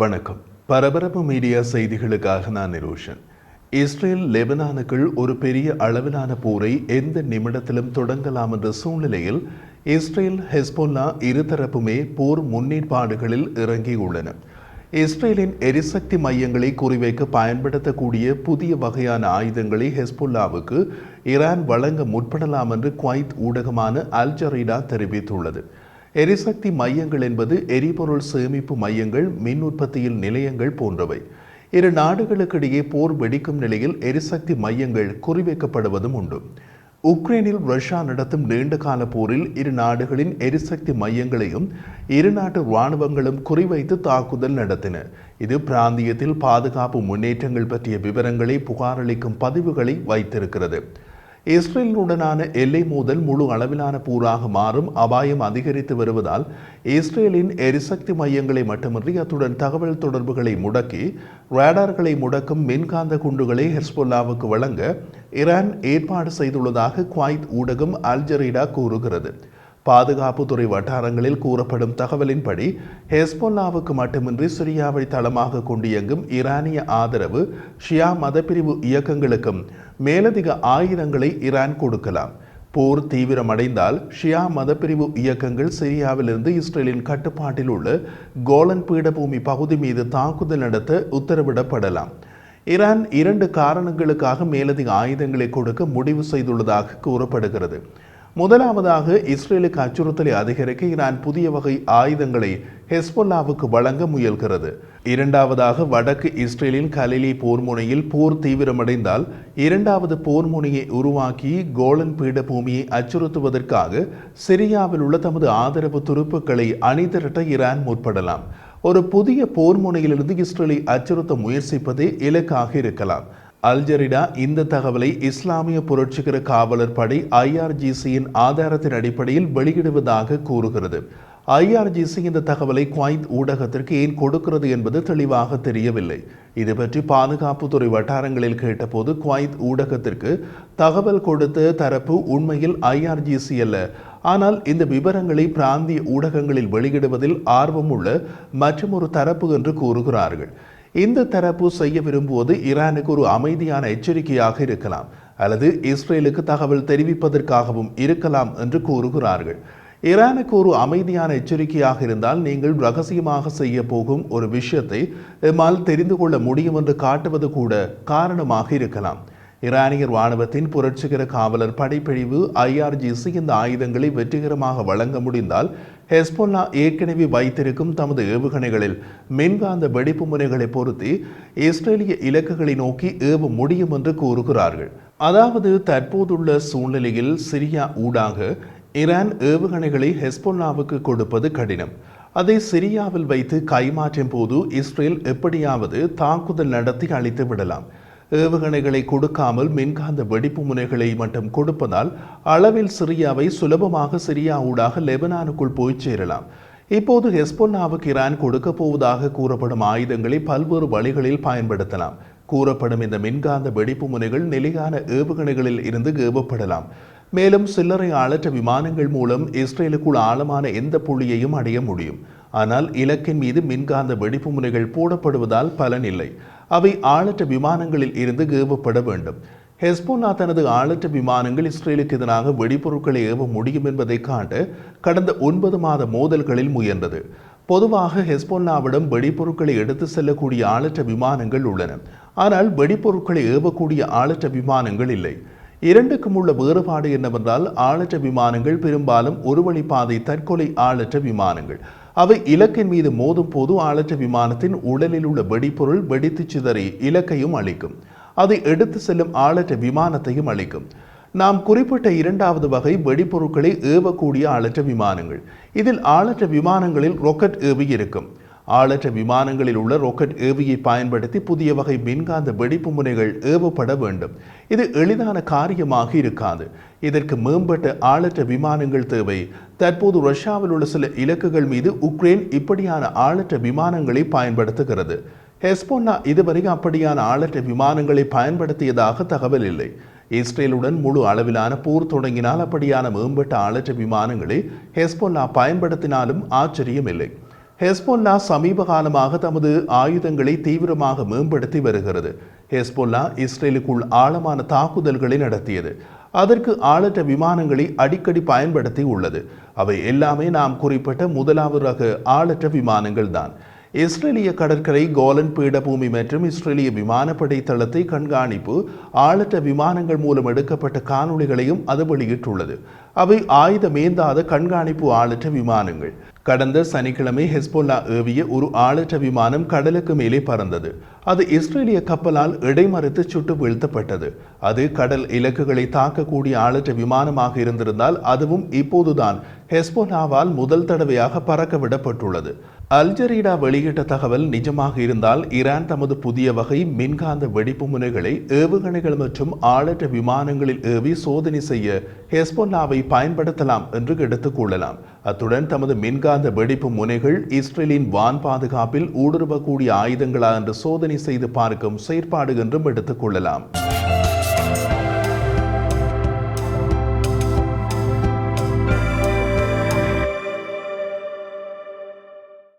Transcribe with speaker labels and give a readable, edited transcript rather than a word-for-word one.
Speaker 1: வணக்கம். பரபரப்பு மீடியா செய்திகளுக்காக நான் நிரோஷன். இஸ்ரேல் லெபனானுக்குள் ஒரு பெரிய அளவிலான போரை எந்த நிமிடத்திலும் தொடங்கலாம் என்ற சூழ்நிலையில் இஸ்ரேல் ஹெஸ்பொல்லா இருதரப்புமே போர் முன்னேற்பாடுகளில் இறங்கியுள்ளன. இஸ்ரேலின் எரிசக்தி மையங்களை குறிவைக்க பயன்படுத்தக்கூடிய புதிய வகையான ஆயுதங்களை ஹெஸ்பொல்லாவுக்கு ஈரான் வழங்க முற்படலாம் என்று குவைத் ஊடகமான அல் ஜரீடா தெரிவித்துள்ளது. எரிசக்தி மையங்கள் என்பது எரிபொருள் சேமிப்பு மையங்கள், மின் உற்பத்தியில் நிலையங்கள் போன்றவை. இரு நாடுகளுக்கிடையே போர் வெடிக்கும் நிலையில் எரிசக்தி மையங்கள் குறிவைக்கப்படுவதும் உண்டு. உக்ரைனில் ரஷ்யா நடத்தும் நீண்டகால போரில் இரு நாடுகளின் எரிசக்தி மையங்களையும் இரு நாட்டு இராணுவங்களும் குறிவைத்து தாக்குதல் நடத்தின. இது பிராந்தியத்தில் பாதுகாப்பு முன்னேற்றங்கள் பற்றிய விவரங்களை புகாரளிக்கும் பதிவுகளை வைத்திருக்கிறது. இஸ்ரேலுடனான எல்லை மோதல் முழு அளவிலான போராக மாறும் அபாயம் அதிகரித்து வருவதால் இஸ்ரேலின் எரிசக்தி மையங்களை மட்டுமின்றி அத்துடன் தகவல் தொடர்புகளை முடக்கி ரேடார்களை முடக்கும் மின்காந்த குண்டுகளை ஹெஸ்பொல்லாவுக்கு வழங்க ஈரான் ஏற்பாடு செய்துள்ளதாக குவைத் ஊடகம் அல் ஜரீடா கூறுகிறது. பாதுகாப்புத்துறை வட்டாரங்களில் கூறப்படும் தகவலின்படி ஹெஸ்பொல்லாவுக்கு மட்டுமின்றி சிரியாவை தளமாக கொண்டு இயங்கும் ஈரானிய ஆதரவு ஷியா மதப்பிரிவு இயக்கங்களுக்கும் மேலதிக ஆயுதங்களை ஈரான் கொடுக்கலாம். போர் தீவிரமடைந்தால் ஷியா மதப்பிரிவு இயக்கங்கள் சிரியாவிலிருந்து இஸ்ரேலின் கட்டுப்பாட்டில் உள்ள கோலன் பீடபூமி பகுதி மீது தாக்குதல் நடத்த உத்தரவிடப்படலாம். ஈரான் 2 காரணங்களுக்காக மேலதிக ஆயுதங்களை கொடுக்க முடிவு செய்துள்ளதாக கூறப்படுகிறது. முதலாவதாக, இஸ்ரேலுக்கு அச்சுறுத்தலை அதிகரிக்க ஈரான் புதிய வகை ஆயுதங்களை ஹெஸ்பொல்லாவுக்கு வழங்க முயல்கிறது. இரண்டாவதாக, வடக்கு இஸ்ரேலின் கலிலி போர்முனையில் போர் தீவிரமடைந்தால் இரண்டாவது போர்முனையை உருவாக்கி கோலன் பீடபூமியை அச்சுறுத்துவதற்காக சிரியாவில் உள்ள தமது ஆதரவு துருப்புக்களை அணிதிரட்ட ஈரான் முற்படலாம். ஒரு புதிய போர் முனையிலிருந்து இஸ்ரேலை அச்சுறுத்த முயற்சிப்பதே இலக்காக இருக்கலாம். அல் ஜரீடா இந்த தகவலை இஸ்லாமிய புரட்சிகர காவலர் படை IRGCயின் ஆதாரத்தின் அடிப்படையில் வெளியிடுவதாக கூறுகிறது. IRGC இந்த தகவலை குவைத் ஊடகத்திற்கு ஏன் கொடுக்கிறது என்பது தெளிவாக தெரியவில்லை. இது பற்றி பாதுகாப்புத்துறை வட்டாரங்களில் கேட்டபோது குவைத் ஊடகத்திற்கு தகவல் கொடுத்த தரப்பு உண்மையில் IRGC அல்ல, ஆனால் இந்த விவரங்களை பிராந்திய ஊடகங்களில் வெளியிடுவதில் ஆர்வமுள்ள மற்றொரு தரப்பு என்று கூறுகிறார்கள். இந்த தரப்பு செய்ய விரும்புவது ஈரானுக்கு ஒரு அமைதியான எச்சரிக்கையாக இருக்கலாம், அல்லது இஸ்ரேலுக்கு தகவல் தெரிவிப்பதற்காகவும் இருக்கலாம் என்று கூறுகிறார்கள். ஈரானுக்கு ஒரு அமைதியான எச்சரிக்கையாக இருந்தால், நீங்கள் ரகசியமாக செய்ய போகும் ஒரு விஷயத்தை எம்மால் தெரிந்து கொள்ள முடியும் என்று காட்டுவது கூட காரணமாக இருக்கலாம். ஈரானிய இராணுவத்தின் புரட்சிகர காவலர் படைப்பிரிவு IRGC இந்த ஆயுதங்களை வெற்றிகரமாக வழங்க முடிந்தால் ஹெஸ்பொல்லா ஏற்கனவே வைத்திருக்கும் தமது ஏவுகணைகளில் மின்காந்த வெடிப்பு முறைகளை பொருத்தி இஸ்ரேலிய இலக்குகளை நோக்கி ஏவ முடியும் என்று கூறுகிறார்கள். அதாவது, தற்போதுள்ள சூழ்நிலையில் சிரியா ஊடாக ஈரான் ஏவுகணைகளை ஹெஸ்பொல்லாவுக்கு கொடுப்பது கடினம். அதை சிரியாவில் வைத்து கைமாற்றும் போது இஸ்ரேல் எப்படியாவது தாக்குதல் நடத்தி அழித்து விடலாம். ஏவுகணைகளை கொடுக்காமல் மின்காந்த வெடிப்பு முனைகளை மட்டும் கொடுப்பதால் அளவில் சிரியாவை சுலபமாக சிரியா ஊடாக லெபனானுக்குள் போய் சேரலாம். இப்போது ஹெஸ்பொல்லாவுக்கு ஈரான் கொடுக்க போவதாக கூறப்படும் ஆயுதங்களை பல்வேறு வழிகளில் பயன்படுத்தலாம். கூறப்படும் இந்த மின்காந்த வெடிப்பு முனைகள் நிலையான ஏவுகணைகளில் இருந்து ஏவப்படலாம். மேலும் சில்லறை ஆளற்ற விமானங்கள் மூலம் இஸ்ரேலுக்குள் ஆழமான எந்த புள்ளியையும் அடைய முடியும். ஆனால் இலக்கின் மீது மின்காந்த வெடிப்பு முனைகள் போடப்படுவதால் பலன் இல்லை. அவை ஆளற்ற விமானங்களில் இருந்து ஏவப்பட வேண்டும். ஹெஸ்பொல்லா தனது ஆளற்ற விமானங்கள் இஸ்ரேலுக்கு எதிராக வெடிப்பொருட்களை ஏவ முடியும் என்பதை காட்ட கடந்த 9 மாத மோதல்களில் முயன்றது. பொதுவாக ஹெஸ்பொல்லாவிடம் வெடிப்பொருட்களை எடுத்து செல்லக்கூடிய ஆளற்ற விமானங்கள் உள்ளன, ஆனால் வெடிப்பொருட்களை ஏவக்கூடிய ஆளற்ற விமானங்கள் இல்லை. இரண்டுக்கும் உள்ள வேறுபாடு என்னவென்றால், ஆளற்ற விமானங்கள் பெரும்பாலும் ஒரு வழிப்பாதை தற்கொலை ஆளற்ற விமானங்கள். அவை இலக்கின் மீது மோதும் போது ஆளற்ற விமானத்தின் உடலில் உள்ள வெடிப்பொருள் வெடித்து சிதறி இலக்கையும் அளிக்கும். அதை எடுத்து செல்லும் ஆளற்ற விமானத்தையும் அளிக்கும். நாம் குறிப்பிட்ட இரண்டாவது வகை வெடிப்பொருட்களை ஏவக்கூடிய ஆளற்ற விமானங்கள். இதில் ஆளற்ற விமானங்களில் ராக்கெட் ஏவி இருக்கும். ஆளற்ற விமானங்களில் உள்ள ராக்கெட் ஏவியை பயன்படுத்தி புதிய வகை மின்காந்த வெடிப்பு முனைகள் ஏவப்பட வேண்டும். இது எளிதான காரியமாக இருக்காது. இதற்கு மேம்பட்ட ஆளற்ற விமானங்கள் தேவை. தற்போது ரஷ்யாவில் உள்ள சில இலக்குகள் மீது உக்ரைன் இப்படியான ஆளற்ற விமானங்களை பயன்படுத்துகிறது. ஹெஸ்பொல்லா இதுவரை அப்படியான ஆளற்ற விமானங்களை பயன்படுத்தியதாக தகவல் இல்லை. இஸ்ரேலுடன் முழு அளவிலான போர் தொடங்கினால் அப்படியான மேம்பட்ட ஆளற்ற விமானங்களை ஹெஸ்பொல்லா பயன்படுத்தினாலும் ஆச்சரியம் இல்லை. ஹெஸ்போல்லா சமீப காலமாக தமது ஆயுதங்களை தீவிரமாக மேம்படுத்தி வருகிறது. ஹெஸ்போல்லா இஸ்ரேலுக்குள் ஆழமான தாக்குதல்களை நடத்தியது. அதற்கு ஆளற்ற விமானங்களை அடிக்கடி பயன்படுத்தி உள்ளது. அவை எல்லாமே நாம் குறிப்பிட்ட முதலாவது ரக ஆளற்ற விமானங்கள் தான். இஸ்ரேலிய கடற்கரை, கோலன் பீடபூமி மற்றும் இஸ்ரேலிய விமானப்படை தளத்தை கண்காணிப்பு ஆளற்ற விமானங்கள் மூலம் எடுக்கப்பட்ட காணொளிகளையும் அது வெளியிட்டுள்ளது. அவை ஆயுதமேந்தாத கண்காணிப்பு ஆளற்ற விமானங்கள். கடந்த சனிக்கிழமை ஹெஸ்போல்லா ஏவிய ஒரு ஆளற்ற விமானம் கடலுக்கு மேலே பறந்தது. அது இஸ்ரேலிய கப்பலால் இடைமறித்து சுட்டு வீழ்த்தப்பட்டது. அது கடல் இலக்குகளை தாக்கக்கூடிய ஆளற்ற விமானமாக இருந்திருந்தால் அதுவும் இப்போதுதான் ஹெஸ்போல்லாவால் முதல் தடவையாக பறக்க விடப்பட்டுள்ளது. அல்ஜரீடா வெளியிட்ட தகவல் நிஜமாக இருந்தால் ஈரான் தமது புதிய வகை மின்காந்த வெடிப்பு முனைகளை ஏவுகணைகள் மற்றும் ஆளற்ற விமானங்களில் ஏவி சோதனை செய்ய ஹெஸ்போல்லாவை பயன்படுத்தலாம் என்று எடுத்துக் கொள்ளலாம். அத்துடன் தமது மின்காந்த வெடிப்பு முனைகள் இஸ்ரேலின் வான் பாதுகாப்பில் ஊடுருவக்கூடிய ஆயுதங்களா என்று சோதனை செய்து பார்க்கும் செயற்பாடு என்றும் எடுத்துக் கொள்ளலாம்.